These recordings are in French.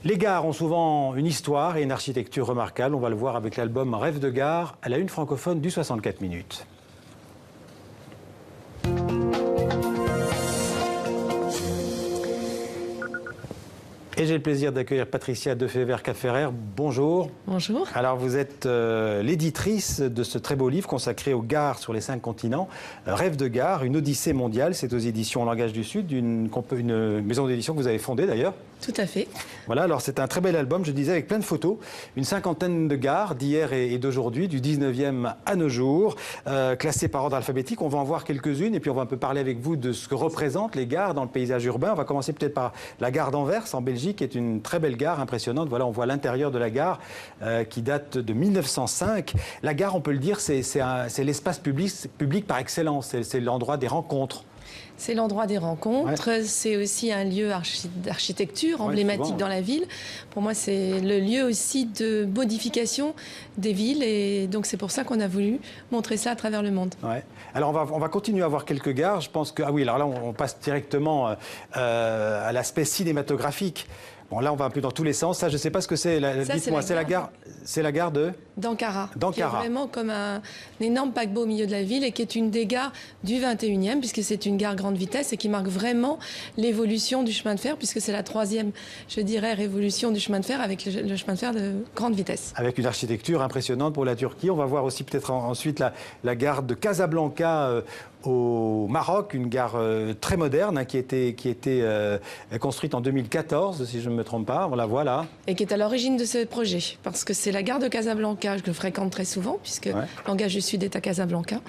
Les gares ont souvent une histoire et une architecture remarquable. On va le voir avec l'album Rêve de gare à la une francophone du 64 minutes. Et j'ai le plaisir d'accueillir Patricia Defever-Capferrer. Bonjour. Bonjour. Alors vous êtes l'éditrice de ce très beau livre consacré aux gares sur les 5 continents. Rêve de gare, une odyssée mondiale. C'est aux éditions Langage du Sud, une maison d'édition que vous avez fondée d'ailleurs. Tout à fait. Voilà, alors c'est un très bel album, je disais, avec plein de photos. Une cinquantaine de gares d'hier et d'aujourd'hui, du 19e à nos jours, classées par ordre alphabétique. On va en voir quelques-unes et puis on va un peu parler avec vous de ce que représentent les gares dans le paysage urbain. On va commencer peut-être par la gare d'Anvers, en Belgique, qui est une très belle gare, impressionnante. Voilà, on voit l'intérieur de la gare qui date de 1905. La gare, on peut le dire, c'est l'espace public par excellence. C'est l'endroit des rencontres. C'est l'endroit des rencontres, ouais. C'est aussi un lieu d'architecture emblématique souvent, dans la ville. Pour moi, c'est le lieu aussi de modification des villes et donc c'est pour ça qu'on a voulu montrer ça à travers le monde. Ouais. Alors on va continuer à voir quelques gares. Je pense que ah oui, alors là on passe directement à l'aspect cinématographique. Bon, là, on va un peu dans tous les sens. Ça, je ne sais pas ce que c'est. Dites-moi, c'est la gare de d'Ankara, qui est vraiment comme un énorme paquebot au milieu de la ville et qui est une des gares du 21e, puisque c'est une gare grande vitesse et qui marque vraiment l'évolution du chemin de fer, puisque c'est la 3e, je dirais, révolution du chemin de fer avec le chemin de fer de grande vitesse. Avec une architecture impressionnante pour la Turquie. On va voir aussi peut-être ensuite la gare de Casablanca au Maroc, une gare très moderne qui a été construite en 2014, si je ne me trompe pas. On la voit là. Et qui est à l'origine de ce projet, parce que c'est la gare de Casablanca que je fréquente très souvent, puisque Langage du Sud est à Casablanca.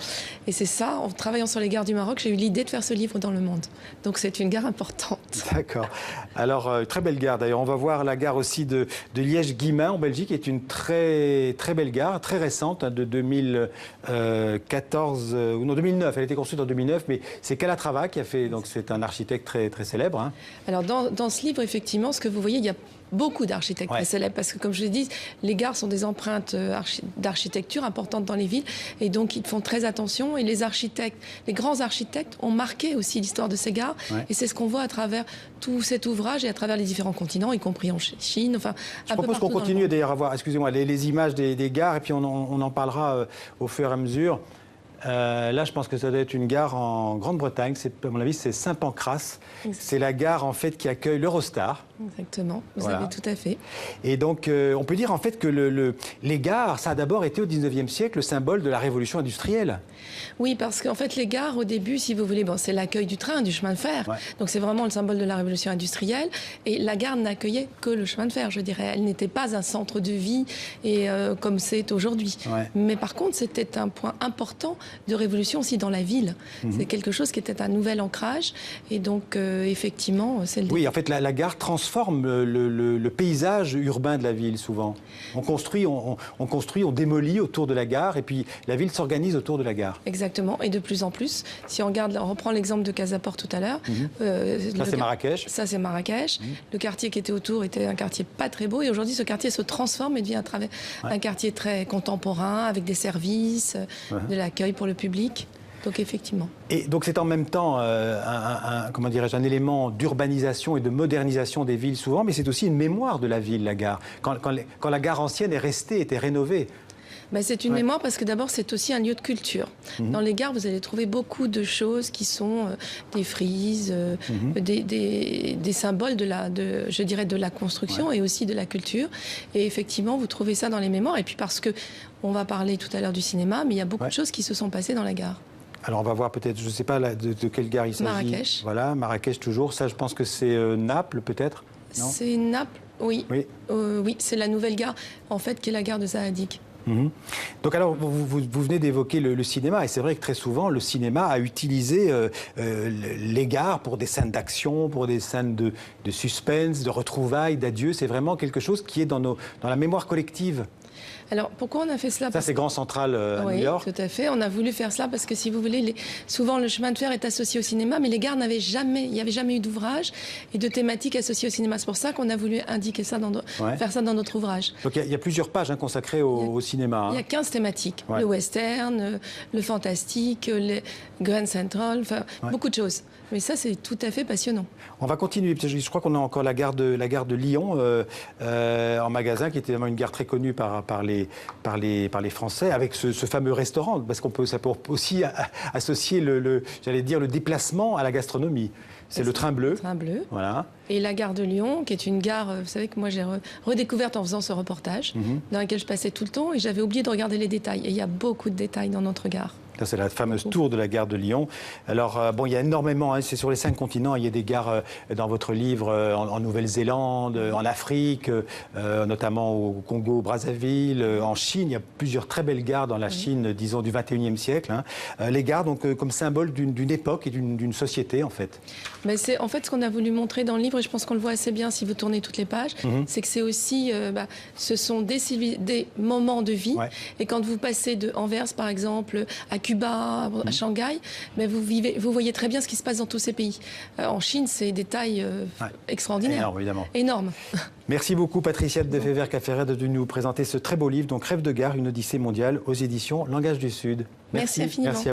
Et c'est ça, en travaillant sur les gares du Maroc, j'ai eu l'idée de faire ce livre dans le monde. Donc c'est une gare importante. D'accord. Alors, très belle gare d'ailleurs. On va voir la gare aussi de Liège-Guillemins en Belgique, qui est une très belle gare, très récente, de 2014, ou non 2009. Elle a été construite en 2009, mais c'est Calatrava qui a fait, donc c'est un architecte très célèbre. Hein. Alors dans ce livre, effectivement, ce que vous voyez, il y a beaucoup d'architectes très célèbres, parce que comme je l'ai dit, les gares sont des empreintes d'architecture importantes dans les villes, et donc ils font très attention, et les grands architectes ont marqué aussi l'histoire de ces gares, et c'est ce qu'on voit à travers tout cet ouvrage et à travers les différents continents, y compris en Chine, enfin... Je propose qu'on continue d'ailleurs à voir, excusez-moi, les images des gares, et puis on en parlera au fur et à mesure. Là, je pense que ça doit être une gare en Grande-Bretagne. À mon avis, c'est Saint-Pancras. C'est la gare, en fait, qui accueille l'Eurostar. Exactement, vous avez tout à fait. Et donc, on peut dire, en fait, que les gares, ça a d'abord été, au 19e siècle, le symbole de la révolution industrielle. Oui, parce qu'en fait, les gares, au début, si vous voulez, c'est l'accueil du train, du chemin de fer. Ouais. Donc, c'est vraiment le symbole de la révolution industrielle. Et la gare n'accueillait que le chemin de fer, je dirais. Elle n'était pas un centre de vie, et, comme c'est aujourd'hui. Ouais. Mais par contre, c'était un point important de révolution aussi dans la ville. C'est quelque chose qui était un nouvel ancrage. Et donc, effectivement, c'est le... Oui, en fait, la gare transforme le paysage urbain de la ville, souvent. On construit, on démolit autour de la gare, et puis la ville s'organise autour de la gare. Exactement, et de plus en plus. Si on reprend l'exemple de Casaport tout à l'heure. Ça, c'est Marrakech. Ça, c'est Marrakech. Le quartier qui était autour était un quartier pas très beau, et aujourd'hui, ce quartier se transforme et devient un quartier très contemporain, avec des services, de l'accueil pour le public. Donc effectivement. Et donc c'est en même temps comment dirais-je, un élément d'urbanisation et de modernisation des villes souvent, mais c'est aussi une mémoire de la ville, la gare. Quand la gare ancienne est restée, était rénovée. Ben, c'est une mémoire parce que d'abord c'est aussi un lieu de culture. Dans les gares, vous allez trouver beaucoup de choses qui sont des frises, des symboles je dirais de la construction et aussi de la culture. Et effectivement, vous trouvez ça dans les mémoires. Et puis parce que on va parler tout à l'heure du cinéma, mais il y a beaucoup de choses qui se sont passées dans la gare. Alors on va voir peut-être, je ne sais pas de quelle gare il s'agit. Marrakech. Voilà, Marrakech toujours. Ça, je pense que c'est Naples peut-être. C'est Naples, oui. Oui, c'est la nouvelle gare, en fait, qui est la gare de Zadig. Donc alors, vous venez d'évoquer le cinéma, et c'est vrai que très souvent, le cinéma a utilisé les gares pour des scènes d'action, pour des scènes de suspense, de retrouvailles, d'adieu. C'est vraiment quelque chose qui est dans la mémoire collective. Alors, pourquoi on a fait cela? Ça, c'est Grand Central à New York. Oui, tout à fait. On a voulu faire cela parce que, si vous voulez, souvent le chemin de fer est associé au cinéma, mais les gares il n'y avait jamais eu d'ouvrage et de thématique associée au cinéma. C'est pour ça qu'on a voulu indiquer ça, faire ça dans notre ouvrage. Donc, il y a plusieurs pages consacrées au cinéma. Il y a 15 thématiques. Le western, le fantastique, le Grand Central, enfin, beaucoup de choses. Mais ça, c'est tout à fait passionnant. On va continuer. Je crois qu'on a encore la gare de Lyon en magasin, qui était vraiment une gare très connue par les Français, avec ce fameux restaurant, parce ça peut aussi associer j'allais dire, le déplacement à la gastronomie. C'est le Train Bleu. Train Bleu. Voilà. Et la gare de Lyon, qui est une gare, vous savez que moi j'ai redécouverte en faisant ce reportage, dans laquelle je passais tout le temps, et j'avais oublié de regarder les détails. Et il y a beaucoup de détails dans notre gare. C'est la fameuse tour de la gare de Lyon. Alors, bon, il y a énormément, c'est sur les 5 continents, il y a des gares dans votre livre en Nouvelle-Zélande, en Afrique, notamment au Congo, Brazzaville, en Chine. Il y a plusieurs très belles gares dans la Chine, disons, du 21e siècle. Les gares, donc, comme symbole d'une époque et d'une société, en fait. Mais c'est en fait ce qu'on a voulu montrer dans le livre, et je pense qu'on le voit assez bien si vous tournez toutes les pages, c'est que c'est aussi, ce sont des moments de vie. Et quand vous passez de Anvers, par exemple, à Cuba, à Shanghai, mais vous voyez très bien ce qui se passe dans tous ces pays. En Chine, c'est des tailles extraordinaires. Énorme, évidemment. Énorme. Merci beaucoup, Patricia de Defever-Cafferet, de nous présenter ce très beau livre, donc Rêve de gare, une odyssée mondiale, aux éditions Langage du Sud. Merci infiniment. Merci.